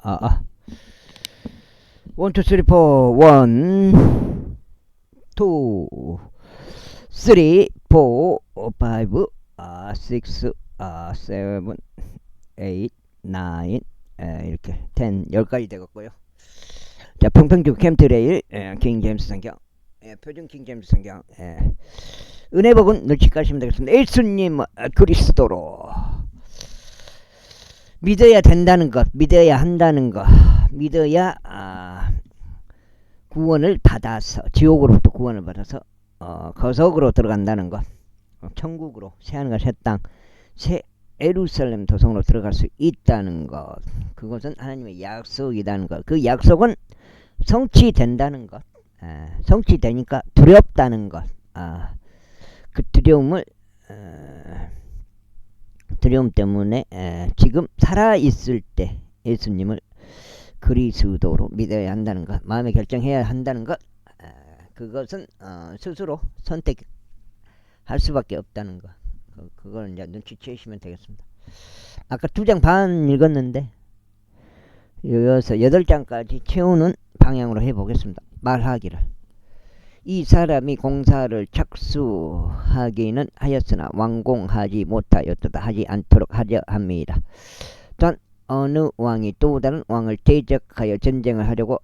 1, 2, 3, 4, 1, 2, 3, 4, 5, 6, 7, 8, 9, 이렇게 10, 10가지 되겠고요. 자, 평평주 캠트레일, 킹제임스 성경, 표준 킹제임스 성경, 은혜복은 늘 지가시면 되겠습니다. 예수님 그리스도로 믿어야 된다는 것, 믿어야 한다는 것, 믿어야 구원을 받아서, 지옥으로부터 구원을 받아서 거석으로 들어간다는 것, 천국으로, 새하늘과 새 땅, 새 예루살렘 도성으로 들어갈 수 있다는 것, 그것은 하나님의 약속이라는 것, 그 약속은 성취된다는 것, 성취되니까 두렵다는 것, 그 두려움 때문에 지금 살아있을 때 예수님을 그리스도로 믿어야 한다는 것, 마음에 결정해야 한다는 것, 그것은 스스로 선택할 수밖에 없다는 것, 그걸 이제 눈치채시면 되겠습니다. 아까 2장 반 읽었는데 이어서 8장까지 채우는 방향으로 해보겠습니다. 말하기를 이 사람이 공사를 착수하기는 하였으나 완공하지 못하였도다 하지 않도록 하려 합니다. 또한 어느 왕이 또 다른 왕을 대적하여 전쟁을 하려고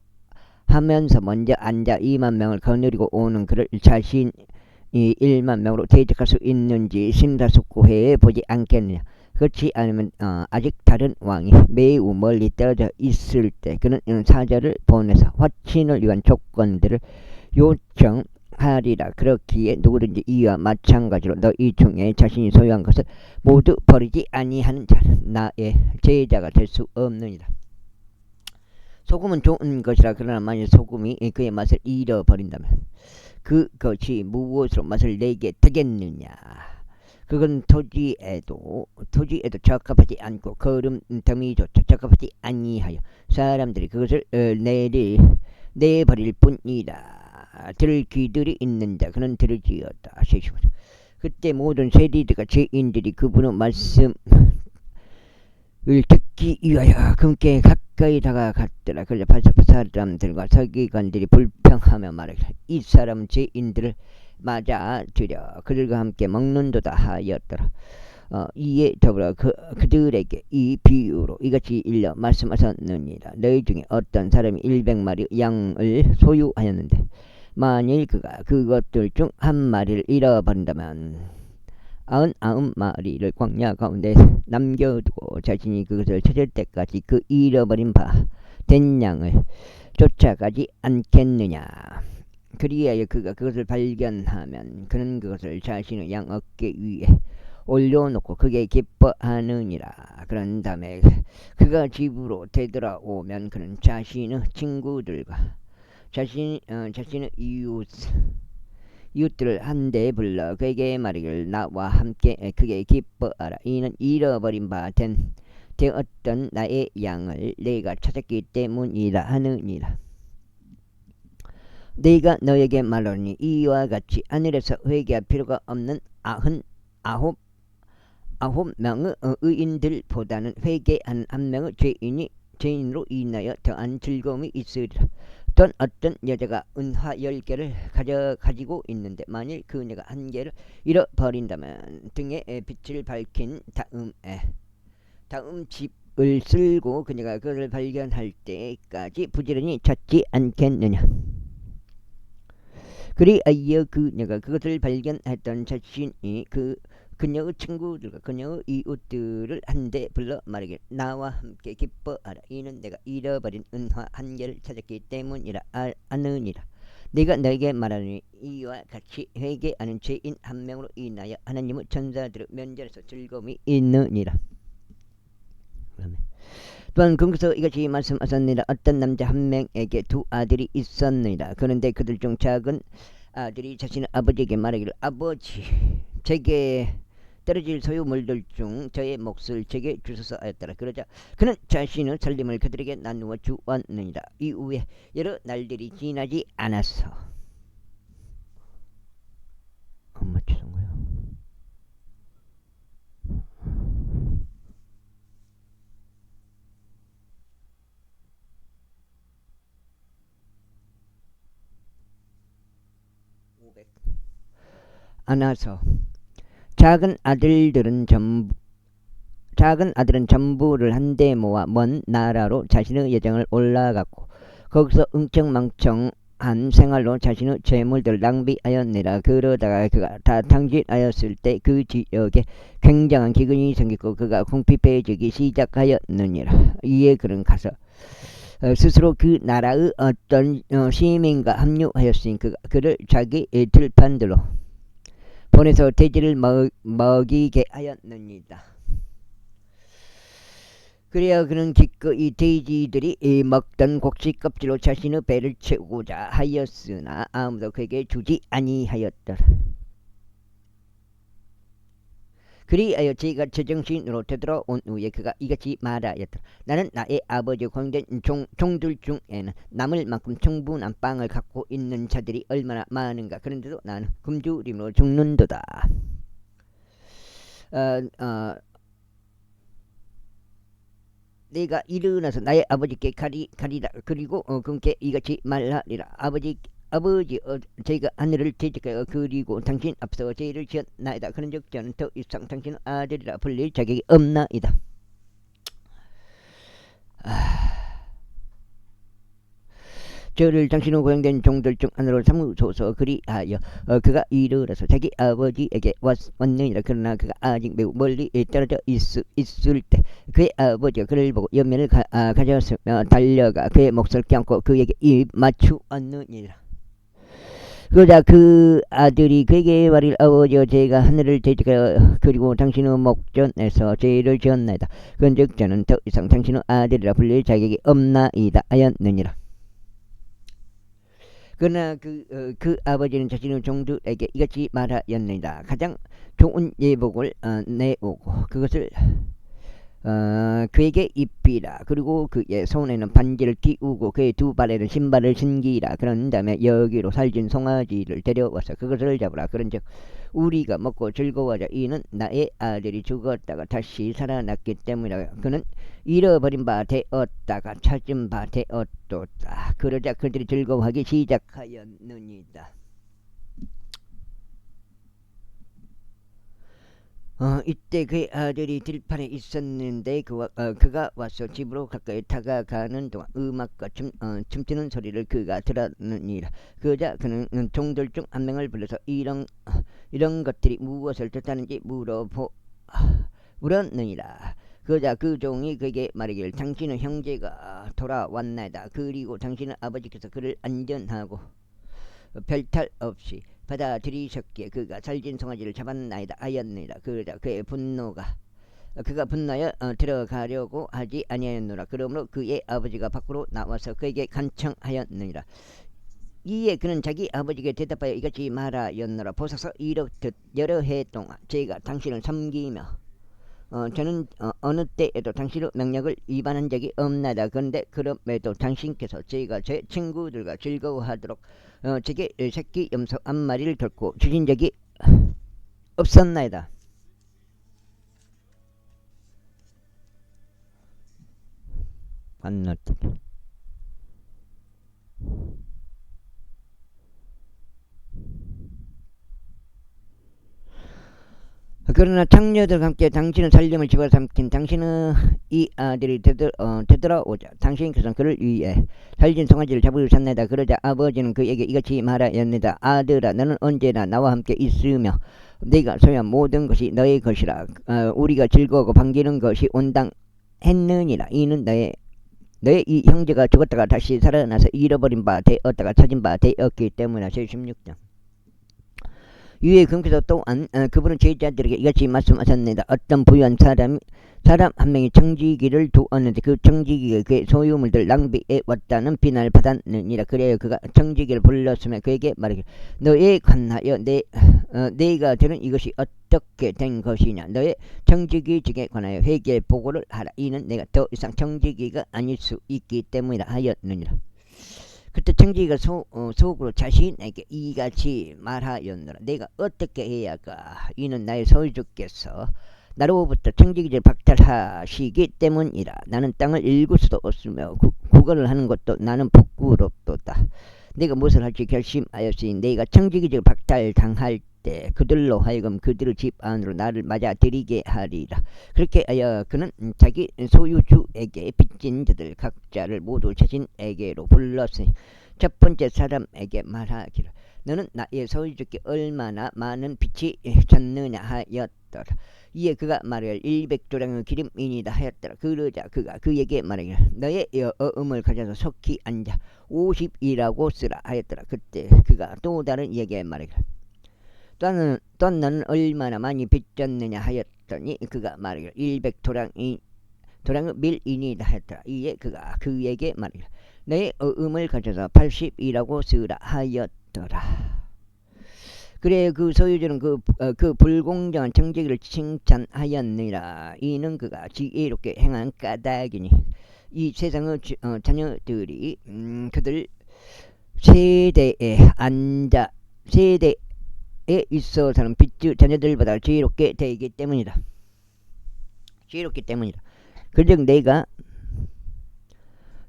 하면서 먼저 앉아 2만 명을 거느리고 오는 그를 자신이 1만 명으로 대적할 수 있는지 심사숙고해 보지 않겠느냐. 그렇지 않으면 아직 다른 왕이 매우 멀리 떨어져 있을 때 그는 사절을 보내서 화친을 위한 조건들을 요청하리라. 그렇기에 누구든지 이와 마찬가지로 너희 중에 자신이 소유한 것을 모두 버리지 아니하는 자는 나의 제자가 될 수 없느니라. 소금은 좋은 것이라. 그러나 만일 소금이 그의 맛을 잃어버린다면 그것이 무엇으로 맛을 내게 되겠느냐. 그건 토지에도 적합하지 않고 거름더미조차 적합하지 아니하여 사람들이 그것을 내버릴 뿐이라. 들을 귀들이 있는 자 그는 들을지어다. 그때 모든 세리들과 죄인들이 그분의 말씀을 듣기 위하여 그분께 가까이 다가갔더라. 그러자 바리새파 사람들과 서기관들이 불평하며 말하기를 이 사람은 죄인들을 맞아들여 그들과 함께 먹는도다 하였더라. 이에 더불어 그들에게 이 비유로 이같이 일러 말씀하셨느니라. 너희 중에 어떤 사람이 100마리 양을 소유하였는데 만일 그가 그것들 중 한 마리를 잃어버린다면 99마리를 광야 가운데 남겨두고 자신이 그것을 찾을 때까지 그 잃어버린 바 된 양을 쫓아가지 않겠느냐. 그리하여 그가 그것을 발견하면 그는 그것을 자신의 양 어깨 위에 올려놓고 크게 기뻐하느니라. 그런 다음에 그가 집으로 되돌아오면 그는 자신의 친구들과 자신의 이웃들을 한데 불러 그에게 말하기를 나와 함께 크게 기뻐하라. 이는 잃어버린 바 되었던 나의 양을 내가 찾았기 때문이라 하느니라. 내가 너에게 말하노니 이와 같이 하늘에서 회개할 필요가 없는 99명의 의인들보다는 회개하는 한 명의 죄인으로 인하여 더한 즐거움이 있으리라. 또한 어떤 여자가 은화 10개를 가지고 있는데 만일 그 은혜가 1개를 잃어버린다면 등에 빛을 밝힌 다음 집을 쓸고 그녀가 그를 발견할 때까지 부지런히 찾지 않겠느냐. 그리하여 그녀가 그것을 발견했던 자신이 그녀의 친구들과 그녀의 이웃들을 한데 불러 말하기를 나와 함께 기뻐하라. 이는 내가 잃어버린 은화 1개를 찾았기 때문이라 하느니라. 내가 너에게 말하노니 이와 같이 회개하는 죄인 1명으로 인하여 하나님의 천사들의 면전에서 즐거움이 있느니라. 또한 거기서 이같이 말씀하셨느니라. 어떤 남자 1명에게 2 아들이 있었느니라. 그런데 그들 중 작은 아들이 자신의 아버지에게 말하기를 아버지 제게 떨어질 소유물들 중 저의 몫을 제게 주소서 하였더라. 그러자 그는 자신의 살림을 그들에게 나누어 주었느니라. 이후에 여러 날들이 지나지 않았어. 안 맞추는 거야. 안아서 작은 아들은 전부를 한데 모아 먼 나라로 자신의 여정을 올라갔고 거기서 응청망청한 생활로 자신의 재물들 낭비하였느라. 그러다가 그가 다 탕진하였을 때 그 지역에 굉장한 기근이 생기고 그가 궁핍해지기 시작하였느니라. 이에 그는 가서 스스로 그 나라의 어떤 시민과 합류하였으니 그를 자기 들판들로 보내서 돼지를 먹이게 하였느니라. 그래야 그는 기꺼이 돼지들이 먹던 곡식 껍질로 자신의 배를 채우고자 하였으나 아무도 그에게 주지 아니하였더라. 그리하여 제가 제정신으로 되돌아온 후에 그가 이같이 말하였더라. 나는 나의 아버지 공된 종들 중에는 남을 만큼 충분한 빵을 갖고 있는 자들이 얼마나 많은가. 그런데도 나는 굶주림으로 죽는도다. 내가 일어나서 나의 아버지께 가리라. 그리고 그분께 이같이 말하리라. 아버지 제가 하늘을 대적하여 그리고 당신 앞서 죄를 지었나이다. 그런즉 저는 더 이상 당신의 아들이라 불릴 자격이 없나이다. 저를 당신의 고용된 종들 중 하나로 삼으소서. 그리하여 그가 일어나서 자기 아버지에게 왔느니라. 그러나 그가 아직 매우 멀리 떨어져 있을 때 그의 아버지가 그를 보고 연면을 가졌으며 달려가 그의 몫을 껴안고 그에게 입 맞추었느니라. 그러자 그 아들이 그에게 말일 아버지여 제가 하늘을 대적하여 그리고 당신의 목전에서 죄를 지었나이다. 그런즉 저는 더 이상 당신의 아들이라 불릴 자격이 없나이다 하였느니라. 그러나 그 아버지는 자신의 종들에게 이같이 말하였느니라. 가장 좋은 예복을 내오고 그것을 그에게 입히라. 그리고 그의 손에는 반지를 끼우고 그의 두 발에는 신발을 신기라. 그런 다음에 여기로 살진 송아지를 데려와서 그것을 잡으라. 그런즉 우리가 먹고 즐거워하자. 이는 나의 아들이 죽었다가 다시 살아났기 때문이라. 그는 잃어버린 바 되었다가 찾은 바 되었도다. 그러자 그들이 즐거워하기 시작하였느니라. 이때 그의 아들이 들판에 있었는데 그가 와서 집으로 가까이 다가가는 동안 음악과 춤추는 소리를 그가 들었느니라. 그러자 그는 종들 중 한 명을 불러서 이런 것들이 무엇을 뜻하는지 물었느니라. 그러자 그 종이 그에게 말하기를 당신의 형제가 돌아왔나이다. 그리고 당신의 아버지께서 그를 안전하고 별탈 없이 받아들이셨기에 그가 살진 송아지를 잡았나이다 하였느니라. 그러자 그가 분노하여 들어가려고 하지 아니하였노라. 그러므로 그의 아버지가 밖으로 나와서 그에게 간청하였느니라. 이에 그는 자기 아버지에게 대답하여 이같이 말하였노라. 보소서 이렇듯 여러 해 동안 제가 당신을 섬기며 저는 어느 때에도 당신의 명령을 위반한 적이 없나이다. 그런데 그럼에도 당신께서 제가 제 친구들과 즐거워하도록 제게 새끼 염소 한 마리를 결코 주신 적이 없었나이다. 안났다. 그러나 창녀들과 함께 당신의 살림을 집어삼킨 당신의 이 아들이 되돌아오자 당신께서는 그를 위해 살진 송아지를 잡으셨나이다. 그러자 아버지는 그에게 이같이 말하였느니라. 아들아 너는 언제나 나와 함께 있으며 네가 소유한 모든 것이 너의 것이라. 우리가 즐거워하고 반기는 것이 온당했느니라. 이는 너의 이 형제가 죽었다가 다시 살아나서 잃어버린 바 되었다가 찾은 바 되었기 때문이라. 제16장. 이에 그분께서 또한 그분은 제자들에게 이같이 말씀하셨느니라. 어떤 부유한 사람 한 명이 청지기를 두었는데 그 청지기가 그의 소유물들 낭비해 왔다는 비난을 받았느니라. 그래야 그가 청지기를 불렀으며 그에게 말하기를 너에 관하여 내가 들은 이것이 어떻게 된 것이냐. 너의 청지기직에 관하여 회개 보고를 하라. 이는 내가 더 이상 청지기가 아닐 수 있기 때문이라 하였느니라. 그때 청지기가 속으로 자신에게 이같이 말하였노라. 내가 어떻게 해야 할까. 이는 나의 소유주께서 나로부터 청지기를 박탈하시기 때문이라. 나는 땅을 읽을 수도 없으며 구걸을 하는 것도 나는 부끄럽도다. 내가 무엇을 할지 결심하였으니 내가 청지기를 박탈당할 때 그들로 하여금 그들의 집 안으로 나를 맞아들이게 하리라. 그렇게 하여 그는 자기 소유주에게 빚진 자들 각자를 모두 자신에게로 불렀으니 첫 번째 사람에게 말하기를 너는 나의 소유주께 얼마나 많은 빚이 졌느냐 하였더라. 이에 그가 말하기를 100조량의 기름이니이다 하였더라. 그러자 그가 그에게 말하기를 너의 어음을 가져서 속히 앉아 50이라고 쓰라 하였더라. 그때 그가 또 다른 이에게 말하기를 또한 너는 얼마나 많이 빚졌느냐 하였더니 그가 말하기를 100도량의 밀이니이다 하였더라. 이에 그가 그에게 말하기를 너의 어음을 가져서 80이라고 쓰라 하였더라. 그래 그 소유주는 그 불공정한 청지기를 칭찬하였느니라. 이는 그가 지혜롭게 행한 까닭이니 이 세상의 자녀들이 그들 세대에 있어서는 빚주 자녀들보다 지혜롭게 되기 때문이다. 그즉 내가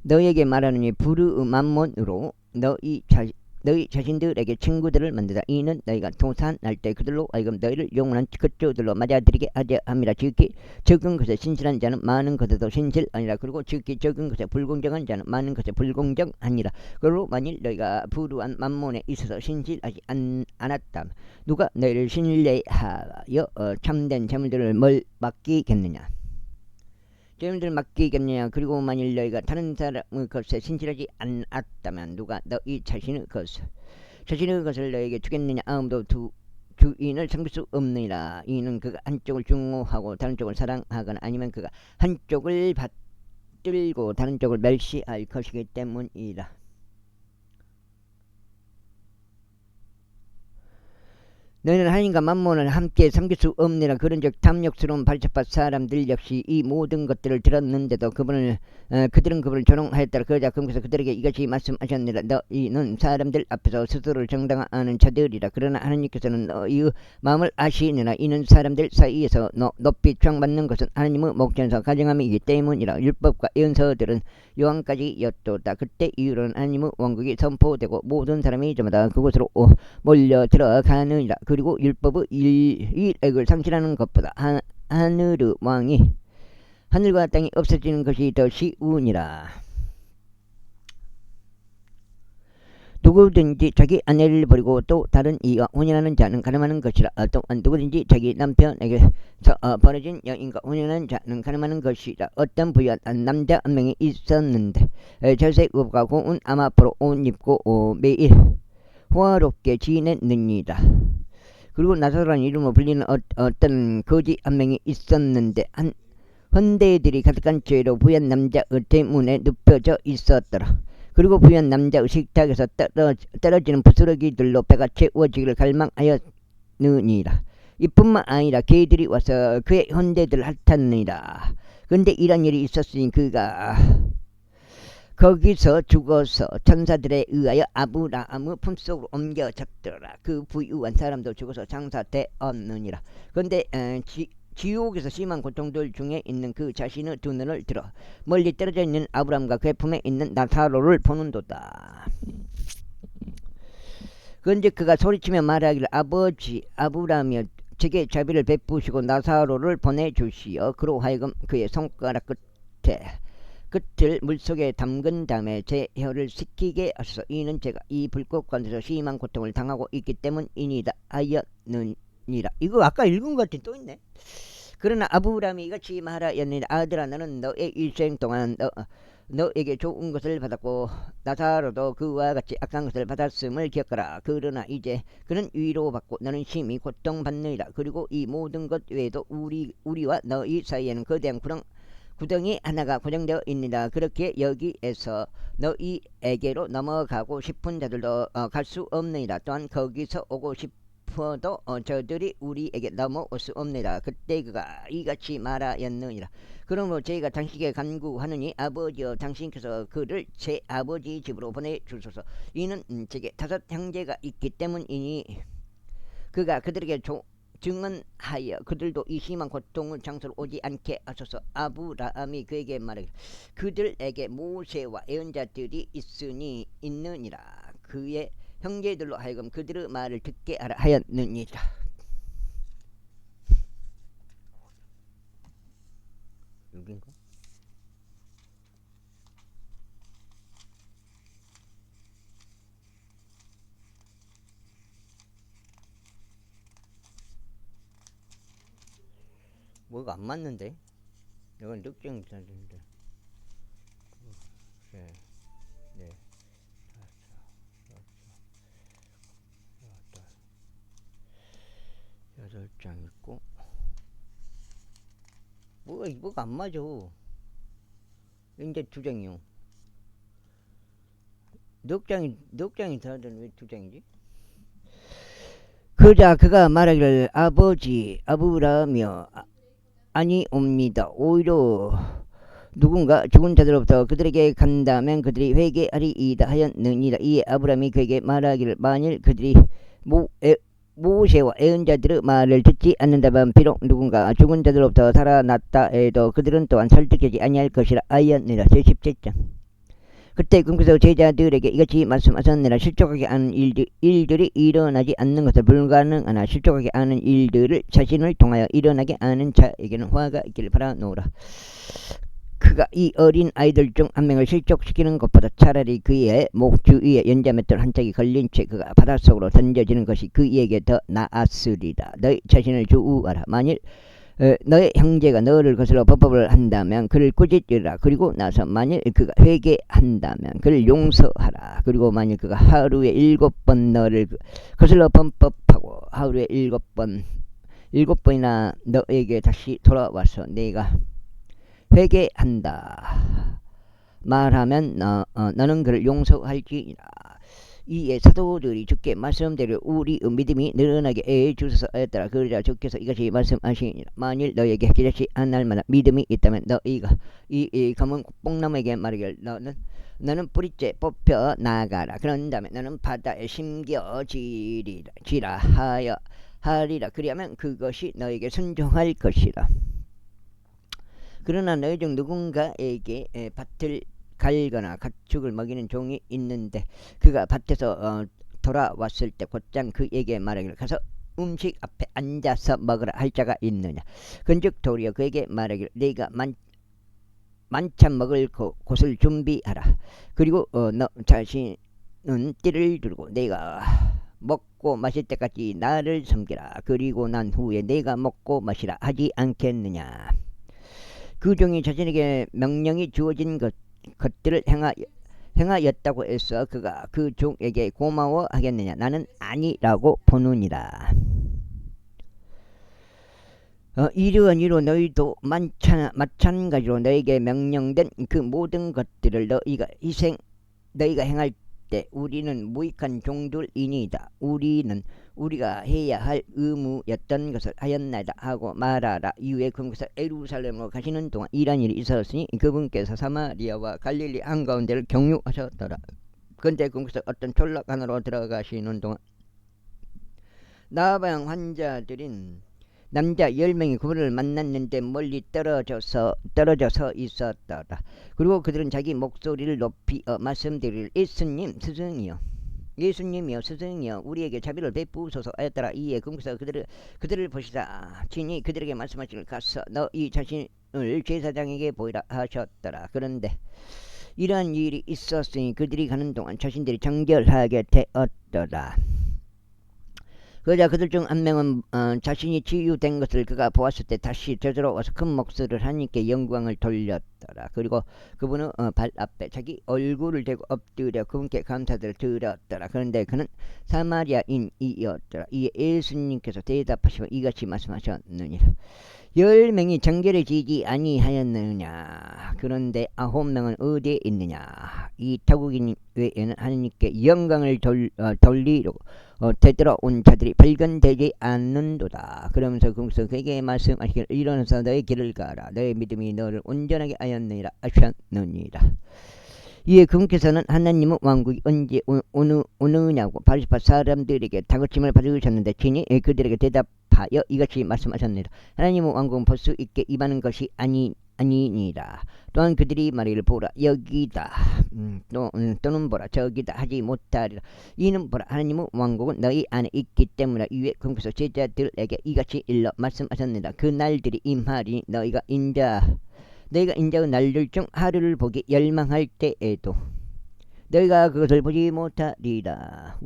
너에게 말하느니 부르의 만몬으로 너희 자신들에게 친구들을 만들다. 이는 너희가 도산할 때 그들로 하여금 너희를 영원한 그쪽들로 맞아들이게 하려 함이라. 지극히 적은 것에 신실한 자는 많은 것에도 신실하니라. 그리고 지극히 적은 것에 불공정한 자는 많은 것에 불공정하니라. 그리고 만일 너희가 부루한 만몬에 있어서 신실하지 않았다면 누가 너희를 신뢰하여 참된 재물들을 뭘 맡기겠느냐. 재물들을 맡기겠느냐. 그리고 만일 너희가 다른 사람의 것에 신실하지 않았다면 누가 너희 자신의 것을 너희에게 주겠느냐. 아무도 주인을 섬길 수 없느니라. 이는 그가 한쪽을 중호하고 다른 쪽을 사랑하거나 아니면 그가 한쪽을 받들고 다른 쪽을 멸시할 것이기 때문이라. 너희는 하나님과 만몬을 함께 섬길 수 없느니라. 그런즉 탐욕스러운 발작받 사람들 역시 이 모든 것들을 들었는데도 그들은 그분을 조롱하였더라. 그러자 그분께서 그들에게 이같이 말씀하셨느니라. 너희는 사람들 앞에서 스스로를 정당화하는 자들이라. 그러나 하나님께서는 너희의 마음을 아시느라. 이는 사람들 사이에서 높이 추앙받는 것은 하나님의 목전에서 가증함이기 때문이라. 율법과 예언서들은 요한까지 였도다. 그때 이후로는 하나님의 왕국이 선포되고 모든 사람이 저마다 그곳으로 몰려 들어가느니라. 그리고 율법의 일액을 상실하는 것보다 하늘의 왕이 하늘과 땅이 없어지는 것이 더 쉬우니라. 누구든지 자기 아내를 버리고 또 다른 이와 혼인하는 자는 가늠하는 것이라. 또한 누구든지 자기 남편에게서 벌어진 여인과 혼인하는 자는 가늠하는 것이라. 어떤 부유한 남자 한 명이 있었는데 절세읍과 고운 암아포로 옷 입고 매일 호화롭게 지냈느니라. 그리고 나사로라는 이름으로 불리는 어떤 거지 한 명이 있었는데 헌대들이 가득한 죄로 부유한 남자의 대문에 눕혀져 있었더라. 그리고 부유한 남자의 식탁에서 떨어지는 부스러기들로 배가 채워지기를 갈망하였느니라. 이뿐만 아니라 개들이 와서 그의 헌대들을 핥았느니라. 그런데 이런 일이 있었으니 그가 거기서 죽어서 천사들에 의하여 아브라함의 품속으로 옮겨졌더라. 그 부유한 사람도 죽어서 장사되었느니라. 그런데 지옥에서 심한 고통들 중에 있는 그 자신의 두 눈을 들어 멀리 떨어져 있는 아브라함과 그의 품에 있는 나사로를 보는도다. 그런데 그가 소리치며 말하기를 아버지 아브라함이여 제게 자비를 베푸시고 나사로를 보내주시어 그로 하여금 그의 손가락 끝을 물속에 담근 다음에 제 혀를 식히게 하소서. 이는 제가 이 불꽃관에서 심한 고통을 당하고 있기 때문이니이다 하였느니라. 이거 아까 읽은 것 같은 또 있네. 그러나 아브라함이 이같이 말하였느니라. 아들아 너는 너의 일생 동안 너에게 좋은 것을 받았고 나사로도 그와 같이 악한 것을 받았음을 기억하라. 그러나 이제 그는 위로받고 너는 심히 고통받느니라. 그리고 이 모든 것 외에도 우리와 너희 사이에는 거대한 구덩이 하나가 고정되어 있느니라. 그렇게 여기에서 너희에게로 넘어가고 싶은 자들도 갈 수 없느니라. 또한 거기서 오고 싶어도 저들이 우리에게 넘어올 수 없느니라. 그때 그가 이같이 말하였느니라. 그러므로 저희가 당신에게 간구하느니 아버지여 당신께서 그를 제 아버지 집으로 보내주소서. 이는 제게 5 형제가 있기 때문이니 그가 그들에게 증언하여 그들도 이 심한 고통을 장소로 오지 않게 하소서. 아브라함이 그에게 말하기를 그들에게 모세와 예언자들이 있느니라. 그의 형제들로 하여금 그들의 말을 듣게 하라 하였느니라. 여긴가? 뭐가 안 맞는데? 이건 늑증 사진인데. 네, 네, 여덟 장 있고. 뭐가 안 맞아. 이제 두 장이요. 넉장이 다른 왜 두 장이지? 그자 그가 말하기를 아버지 아브라함이여 아니옵니다. 오히려 누군가 죽은 자들로부터 그들에게 간다면 그들이 회개하리이다 하였느니라. 이에 아브라함이 그에게 말하기를 만일 그들이 모세와 애언자들의 말을 듣지 않는다면 비록 누군가 죽은 자들로부터 살아났다 해도 그들은 또한 설득하지 아니할 것이라 하였느니라. 제17장. 그때 금께서 제자들에게 이같이 말씀하셨느니라. 실족하게 하는 일들이 일어나지 않는 것을 불가능하나 실족하게 하는 일들을 자신을 통하여 일어나게 하는 자에게는 화가 있기를 바라노라. 그가 이 어린 아이들 중 한 명을 실족시키는 것보다 차라리 그의 목 주위에 연자맷돌 한 짝이 걸린 채 그가 바닷속으로 던져지는 것이 그에게 더 나았으리다. 너희 자신을 주우하라. 만일 너의 형제가 너를 거슬러 범법을 한다면 그를 꾸짖으라. 그리고 나서 만일 그가 회개한다면 그를 용서하라. 그리고 만일 그가 하루에 7번 너를 거슬러 범법하고 하루에 7번이나 너에게 다시 돌아와서 네가 회개한다 말하면 너는 그를 용서할지니라. 이에 사도들이 주께 말씀대로 우리의 믿음이 늘어나게 해 주소서 하였더라. 그러자 주께서 이같이 말씀하시니라. 만일 너에게 기대치 않을 만한 믿음이 있다면 너희가 이 검은 뽕나무에게 말하기를 너는 뿌리째 뽑혀 나가라. 그런 다음에 너는 바다에 심겨지리라 하리라. 그리하면 그것이 너에게 순종할 것이라. 그러나 너희 중 누군가에게 밭을 갈거나 가축을 먹이는 종이 있는데 그가 밭에서 돌아왔을 때 곧장 그에게 말하기를 가서 음식 앞에 앉아서 먹으라 할 자가 있느냐. 그런즉 도리어 그에게 말하기를 네가 만찬 먹을 곳을 준비하라. 그리고 너 자신은 띠를 들고 네가 먹고 마실 때까지 나를 섬기라. 그리고 난 후에 네가 먹고 마시라 하지 않겠느냐. 그 종이 자신에게 명령이 주어진 것들을 행하였다고 해서 그가 그 종에게 고마워하겠느냐. 나는 아니라고 보느니라. 이러한 이로 너희도 마찬가지로 너에게 명령된 그 모든 것들을 너희가 행할 때 우리는 무익한 종들이니이다. 우리가 해야 할 의무였던 것을 하였나이다 하고 말하라. 이후에 그분께서 예루살렘으로 가시는 동안 이런 일이 있었으니 그분께서 사마리아와 갈릴리 한가운데를 경유하셨더라. 그런데 그분께서 어떤 촌락 안으로 들어가시는 동안 나방 환자들인 남자 10명이 그분을 만났는데 멀리 떨어져 서 있었더라. 그리고 그들은 자기 목소리를 높이 말씀드리를 예수님이여 스승이여 우리에게 자비를 베푸소서 하였더라. 이에 그분께서 그들을 보시다 친히 그들에게 말씀하시기를 가서 너희 자신을 제사장에게 보이라 하셨더라. 그런데 이러한 일이 있었으니 그들이 가는 동안 자신들이 정결하게 되었더라. 그러자 그들 중 한 명은 자신이 치유된 것을 그가 보았을 때 다시 되돌아와서 큰 목소리를 하나님께 영광을 돌렸더라. 그리고 그분은 발 앞에 자기 얼굴을 대고 엎드려 그분께 감사를 드렸더라. 그런데 그는 사마리아인이었더라. 이에 예수님께서 대답하시며 이같이 말씀하셨느니라. 10명이 정결해지지 아니하였느냐. 그런데 9명은 어디에 있느냐. 이 타국인 외에는 하나님께 영광을 돌리려고 되돌아온 자들이 발견되지 않는도다. 그러면서 그에게 말씀하시기를 일어나서 너의 길을 가라. 너의 믿음이 너를 온전하게 하였느니라 하셨느니라. 이에 그분께서는 하나님의 왕국이 언제 오느냐고 바리새파 사람들에게 다그침을 받으셨는데 친히 그들에게 대답하여 이같이 말씀하셨느니라. 하나님의 왕국은 볼 수 있게 임하는 것이 아니니라. 또한 그들이 말이를 보라 여기다 또는 보라 저기다 하지 못하리라. 이는 보라 하나님의 왕국은 너희 안에 있기 때문에. 이에 그분께서 제자들에게 이같이 일러 말씀하셨느니라. 그 날들이 임하리니 너희가 인자의 날들 중 하루를 보기 열망할 때에도 너희가 그것을 보지 못하리라.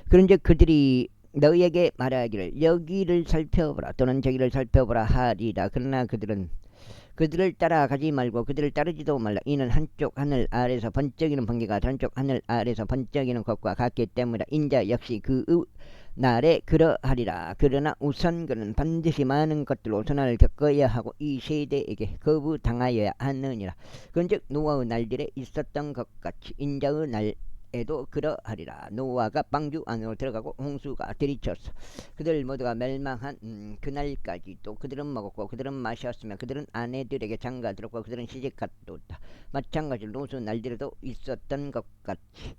그런즉 그들이 너희에게 말하기를 여기를 살펴보라 또는 저기를 살펴보라 하리라. 그러나 그들을 따라가지 말고 그들을 따르지도 말라. 이는 한쪽 하늘 아래서 번쩍이는 번개가 한쪽 하늘 아래서 번쩍이는 것과 같기 때문에 인자 역시 그 날에 그러하리라. 그러나 우선 그는 반드시 많은 것들로 고난을 겪어야 하고 이 세대에게 거부당하여야 하느니라. 그런즉 노아의 날들에 있었던 것 같이 인자의 날에도 그러하리라. 노아가 방주 안으로 들어가고 홍수가 들이쳤어 그들 모두가 멸망한 그날까지도 그들은 먹었고 그들은 마셨으며 그들은 아내들에게 장가들었고 그들은 시집갔도다. 마찬가지로 노수 날들에도 있었던 것 같이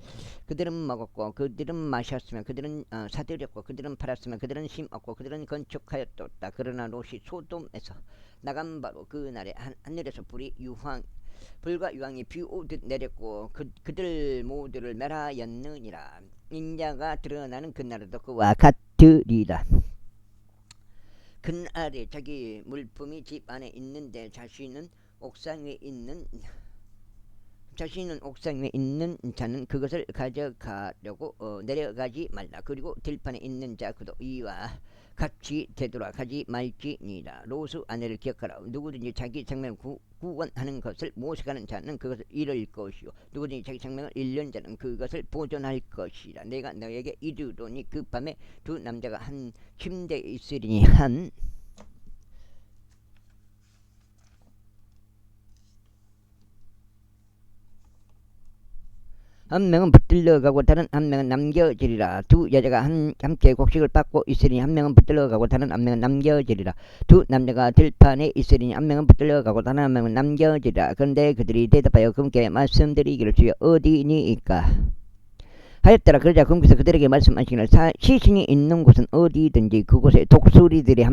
그들은 먹었고 그들은 마셨으며 그들은 사들였고 그들은 팔았으며 그들은 심었고 그들은 건축하였도다. 그러나 롯이 소돔에서 나간 바로 그날에 하늘에서 불과 유황이 비 오듯 내렸고 그들 모두를 멸하였느니라. 인자가 드러나는 그날에도 그와 같으리라. 그날에 자기 물품이 집 안에 있는데 자신은 옥상 위에 있는 자는 그것을 가져가려고 내려가지 말라. 그리고 들판에 있는 자 그도 이와 같이 되돌아가지 말지니라. 롯의 아내를 기억하라. 누구든지 자기 생명을 구원하는 것을 모색하는 자는 그것을 잃을 것이요 누구든지 자기 생명을 잃는 자는 그것을 보존할 것이라. 내가 너에게 이르노니 그 밤에 두 남자가 한 침대에 있으리니 한 명은 붙들려 가고 다른 한 명은 남겨지리라. 두 여자가 함께 곡식을 빻고 있으리니 한 명은 붙들려 가고 다른 한 명은 남겨지리라. 두 남자가 들판에 있으리니 한 명은 붙들려 가고 다른 한 명은 남겨지리라. 그런데 그들이 대답하여 그분께 말씀드리기를 주여 어디니이까 하였더라. 그러자 그분께서 그들에게 말씀하시기를 시신이 있는 곳은 어디든지 그곳에 독수리들이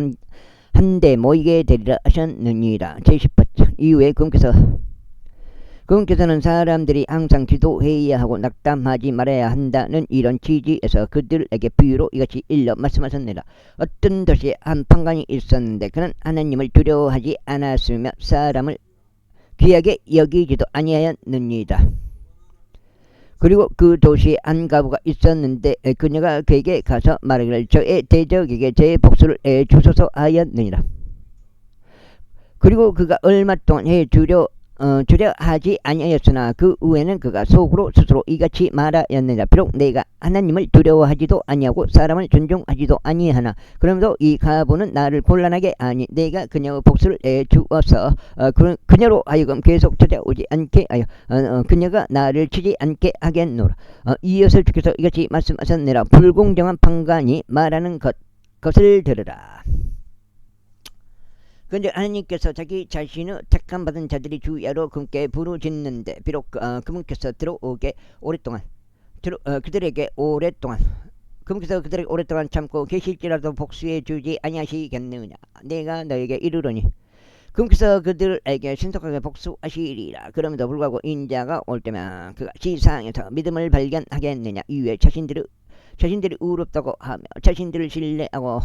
한데 모이게 되리라 하셨느니라. 제18절 이후에 그분께서는 사람들이 항상 기도해야 하고 낙담하지 말아야 한다는 이런 취지에서 그들에게 비유로 이같이 일러 말씀하셨느니라. 어떤 도시에 한 판관이 있었는데 그는 하나님을 두려워하지 않았으며 사람을 귀하게 여기지도 아니하였느니라. 그리고 그 도시에 한 과부가 있었는데 그녀가 그에게 가서 말하기를 저의 대적에게 제 복수를 해주소서 하였느니라. 그리고 그가 얼마 동안 해주려 하지 아니하였으나 그 후에는 그가 속으로 스스로 이같이 말하였느니라. 비록 내가 하나님을 두려워하지도 아니하고 사람을 존중하지도 아니하나 그러면서 이 과부는 나를 곤란하게 하니 내가 그녀의 복수를 해주어서 그녀로 하여금 계속 찾아오지 않게 하여 그녀가 나를 치지 않게 하겠노라. 이것을 주께서 이같이 말씀하셨느니라. 불공정한 판관이 말하는 것을 들으라. 그런데 하나님께서 자기 자신의 택함 받은 자들이 주야로 그분께 부르짖는데 비록 그분께서 그들에게 오랫동안 참고 계실지라도 복수해 주지 아니하시겠느냐. 내가 너에게 이르노니 그분께서 그들에게 신속하게 복수하시리라. 그럼에도 불구하고 인자가 올 때면 그가 지상에서 믿음을 발견하겠느냐. 이후에 자신들이 의롭다고 하며 자신들을 신뢰하고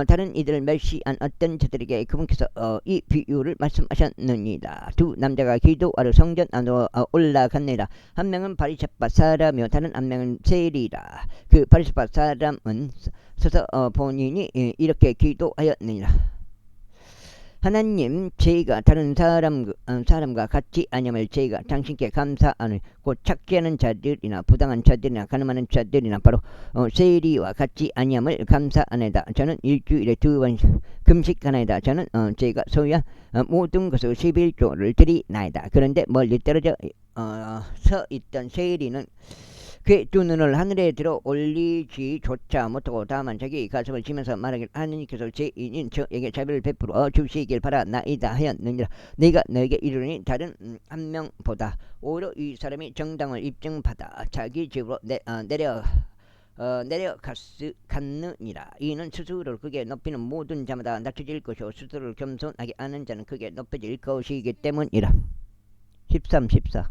다른 이들을 멸시한 어떤 자들에게 그분께서 이 비유를 말씀하셨느니라. 두 남자가 기도하러 성전 안으로 올라갔느니라. 한 명은 바리새파 사람이요 다른 한 명은 세리라. 그 바리새파 사람은 서서 본인이 이렇게 기도하였느니라. 하나님 제가 다른 사람과 같지 아니함을 제가 당신께 감사하노니 곧 착취하는 자들이나 부당한 자들이나 가늠하는 자들이나 바로 세리와 같지 아니함을 감사하나이다. 저는 일주일에 2번 금식하나이다. 저는 제가 소유한 모든 것을 11조를 드리나이다. 그런데 멀리 떨어져 서 있던 세리는 그의 두 눈을 하늘에 들어 올리지조차 못하고 다만 자기 가슴을 치면서 말하길 하느님께서 죄인인 저에게 자비를 베풀어 주시길 바라나이다 하였느니라. 내가 너에게 이르노니 다른 한 명보다 오히려 이 사람이 정당을 입증받아 자기 집으로 내려갔느니라. 이는 스스로를 크게 높이는 모든 자마다 낮춰질 것이요 스스로를 겸손하게 아는 자는 크게 높여질 것이기 때문이라. 13, 14.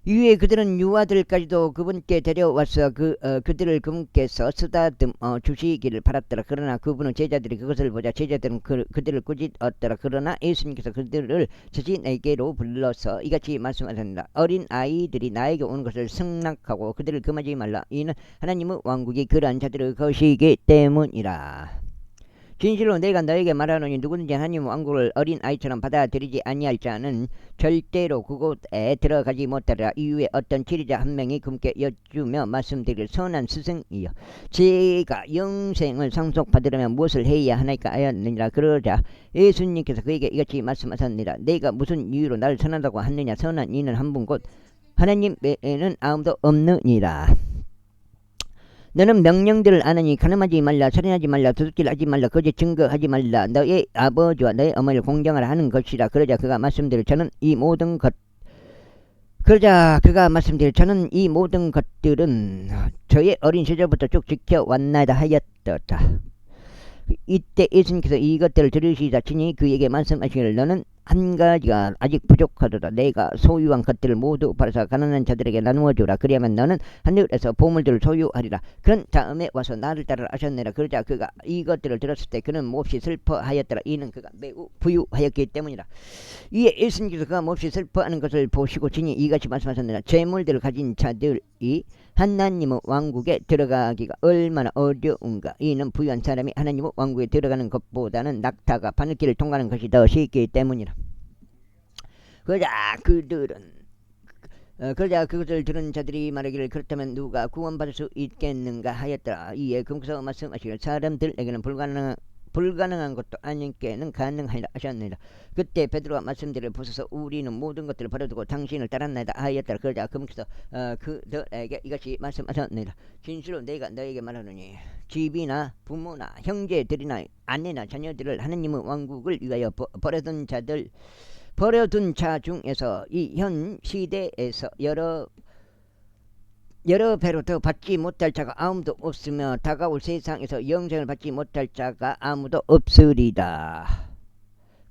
이후에 그들은 유아들까지도 그분께 데려와서 그들을 그분께서 쓰다듬어 주시기를 바랐더라. 그러나 그분은 제자들이 그것을 보자 제자들은 그들을 꾸짖었더라. 그러나 예수님께서 그들을 자신에게로 불러서 이같이 말씀하셨습니다. 어린 아이들이 나에게 오는 것을 승낙하고 그들을 금하지 말라. 이는 하나님의 왕국이 그러한 자들의 것이기 때문이라. 진실로 내가 너에게 말하노니 누구든지 하나님 왕국을 어린 아이처럼 받아들이지 아니할 자는 절대로 그곳에 들어가지 못하리라. 이후에 어떤 지리자 한 명이 그분께 여쭈며 말씀드릴 선한 스승이여 제가 영생을 상속받으려면 무엇을 해야 하나이까 하였느니라. 그러자 예수님께서 그에게 이같이 말씀하셨느니라. 내가 무슨 이유로 나를 선하다고 하느냐. 선한 이는 한 분 곧 하나님 외에는 아무도 없느니라. 너는 명령들을 아느니 간음하지 말라, 살인하지 말라, 도둑질하지 말라, 거짓 증거하지 말라, 너의 아버지와 너의 어머니를 공경하라 하는 것이라. 그러자 그가 말씀드릴 저는 이 모든 것들은 저의 어린 시절부터 쭉 지켜왔나이다 하였더라. 이때 예수님께서 이것들을 들으시자 친히 그에게 말씀하시기를 너는 한 가지가 아직 부족하도다. 내가 소유한 것들을 모두 팔아서 가난한 자들에게 나누어 주라. 그리하면 너는 하늘에서 보물들을 소유하리라. 그런 다음에 와서 나를 따르라 하셨느니라. 그러자 그가 이것들을 들었을 때 그는 몹시 슬퍼하였더라. 이는 그가 매우 부유하였기 때문이라. 이에 예수님께서 그가 몹시 슬퍼하는 것을 보시고 친히 이같이 말씀하셨느니라. 재물들을 가진 자들이 하나님의 왕국에 들어가기가 얼마나 어려운가. 이는 부유한 사람이 하나님의 왕국에 들어가는 것보다는 낙타가 바늘길을 통과하는 것이 더 쉽기 때문이라. 그러자 그것을 들은 자들이 말하기를 그렇다면 누가 구원받을 수 있겠는가 하였더라. 이에 그분께서 말씀하시기를 사람들에게는 불가능한 것도 아님께는 가능하리라 하셨느니라. 그때 베드로가 말씀드리를 보소서 우리는 모든 것들을 버려두고 당신을 따랐나이다 하였더라. 그러자 그분께서 그들에게 이것이 말씀하셨느니라. 진실로 내가 너에게 말하노니 집이나 부모나 형제들이나 아내나 자녀들을 하나님의 왕국을 위하여 버려둔 자 중에서 이 현 시대에서 여러 배로 더 받지 못할 자가 아무도 없으며 다가올 세상에서 영생을 받지 못할 자가 아무도 없으리다.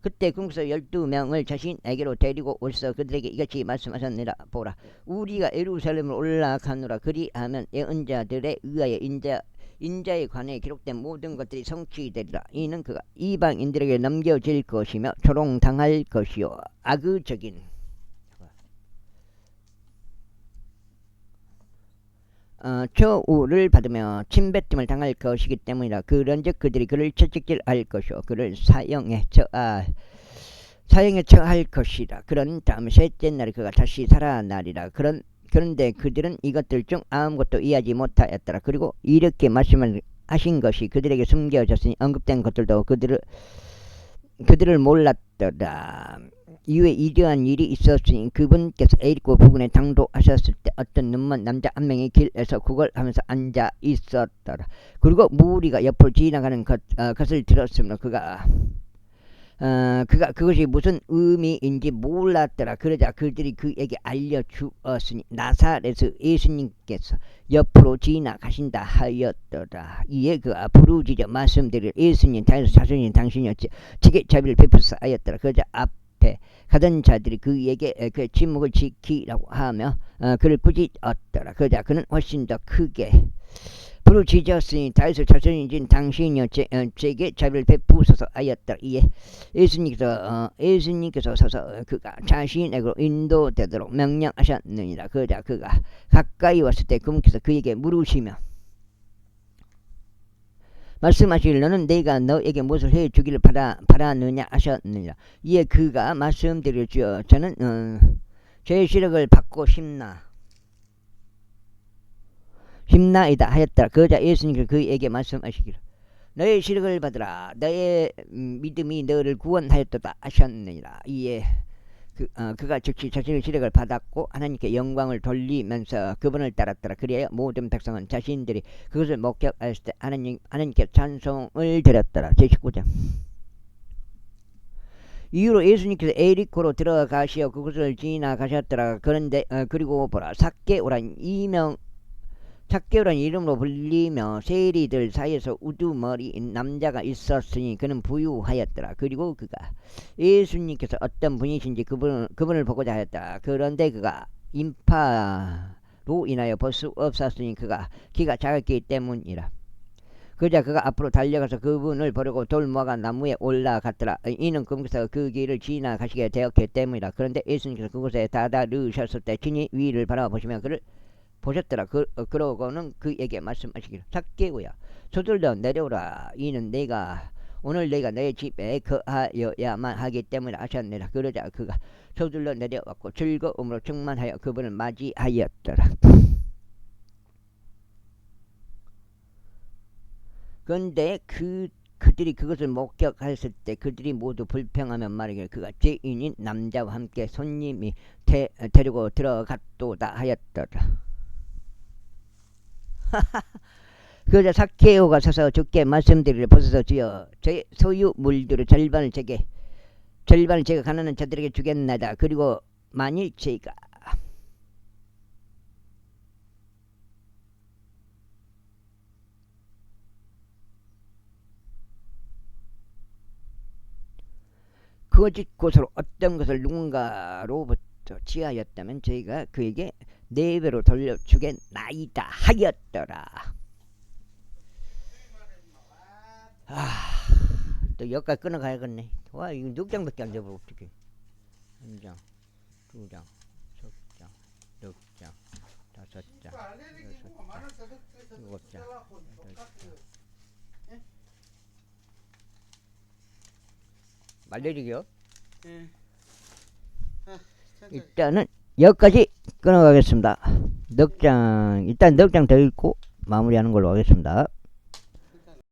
그때 궁서 12명을 자신에게로 데리고 오셔서 그들에게 이같이 말씀하셨느니라. 보라 우리가 예루살렘을 올라가노라. 그리하면 예언자들에 의하여 인자에 관해 기록된 모든 것들이 성취되리라. 이는 그가 이방인들에게 넘겨질 것이며 조롱당할 것이요 악의적인 저우를 받으며 침뱉음을 당할 것이기 때문이라. 그런즉 그들이 그를 채찍질할 것이요 그를 사형에 처할 것이라. 그런 다음 셋째 날에 그가 다시 살아나리라. 그런데 그들은 이것들 중 아무것도 이해하지 못하였더라. 그리고 이렇게 말씀을 하신 것이 그들에게 숨겨졌으니 언급된 것들도 그들을 몰랐더라. 이후에 이러한 일이 있었으니 그분께서 에리코 부근에 당도하셨을 때 어떤 눈먼 남자 한 명이 길에서 구걸하면서 앉아 있었더라. 그리고 무리가 옆으로 지나가는 것을 들었으므로 그가 그것이 무슨 의미인지 몰랐더라. 그러자 그들이 그에게 알려주었으니 나사렛의 예수님께서 옆으로 지나가신다 하였더라. 이에 그가 부르짖어 말씀드릴 예수님 다해서 자손이 당신이었지 지게 자비를 베푸사 하였더라. 그러자 앞에 가던 자들이 그에게 그 침묵을 지키라고 하며 그를 꾸짖었더라. 그러자 그는 훨씬 더 크게 부르짖었으니 다윗의 자손인진 당신이었지 제게 자비를 베푸소서 하였더라. 이에 예수님께서 서서 그가 자신에게로 인도되도록 명령하셨느니라. 그러자 그가 가까이 왔을 때 그분께서 그에게 물으시며 말씀하시기를 너는 내가 너에게 무엇을 해주기를 바라느냐 하셨느니라. 이에 그가 말씀드릴 주여 저는 죄의 시력을 받고 싶나이다 하였더라. 그러자 예수님께서 그에게 말씀하시기를 너의 시력을 받으라 너의 믿음이 너를 구원하였도다 하셨느니라. 이에 그가 즉시 자신의 시력을 받았고 하나님께 영광을 돌리면서 그분을 따랐더라. 그리하여 모든 백성은 자신들이 그것을 목격하였을 때 하나님께 찬송을 드렸더라. 제19장. 이후로 예수님께서 에리코로 들어가시어 그곳을 지나가셨더라. 그런데 그리고 보라 삭개오란 삭개오라는 이름으로 불리며 세리들 사이에서 우두머리인 남자가 있었으니 그는 부유하였더라. 그리고 그가 예수님께서 어떤 분이신지 그분을 보고자 하였다. 그런데 그가 인파로 인하여 볼 수 없었으니 키가 작았기 때문이라. 그러자 그가 앞으로 달려가서 그분을 보려고 돌무화과 나무에 올라갔더라. 이는 그분께서 그 길을 지나가시게 되었기 때문이라. 그런데 예수님께서 그곳에 다다르셨을 때 친히 위를 바라보시며 그를 보셨더라. 그러고는 그에게 말씀하시기를 삭개오야 서둘러 내려오라. 이는 오늘 내가 내 집에 거하여야만 하기 때문에 하셨느니라. 그러자 그가 서둘러 내려왔고 즐거움으로 충만하여 그분을 맞이하였더라. 그런데 그들이 그것을 목격하였을 때 그들이 모두 불평하며 말하기를 그가 죄인인 남자와 함께 손님이 데리고 들어갔도다 하였더라. 그러자 삭개오가 서서 주께 말씀드리를 보소서. 주여 제 소유물들의 절반을 제가 가난한 자들에게 주겠나이다. 그리고 만일 제가 거짓 곳으로 어떤 것을 누군가로부터 취하였다면 저희가 그에게 4배로 돌려주겠나이다 하였더라. 또 여기까지 끊어가야겠네. 와, 이거 6장밖에 안 되고 어떡해. 1장, 2장, 3장, 6장, 5장, 6장, 7장, 8장. 말내리기요? 일단은 여기까지 끊어가겠습니다. 일단 넉장 더 읽고 마무리하는 걸로 하겠습니다.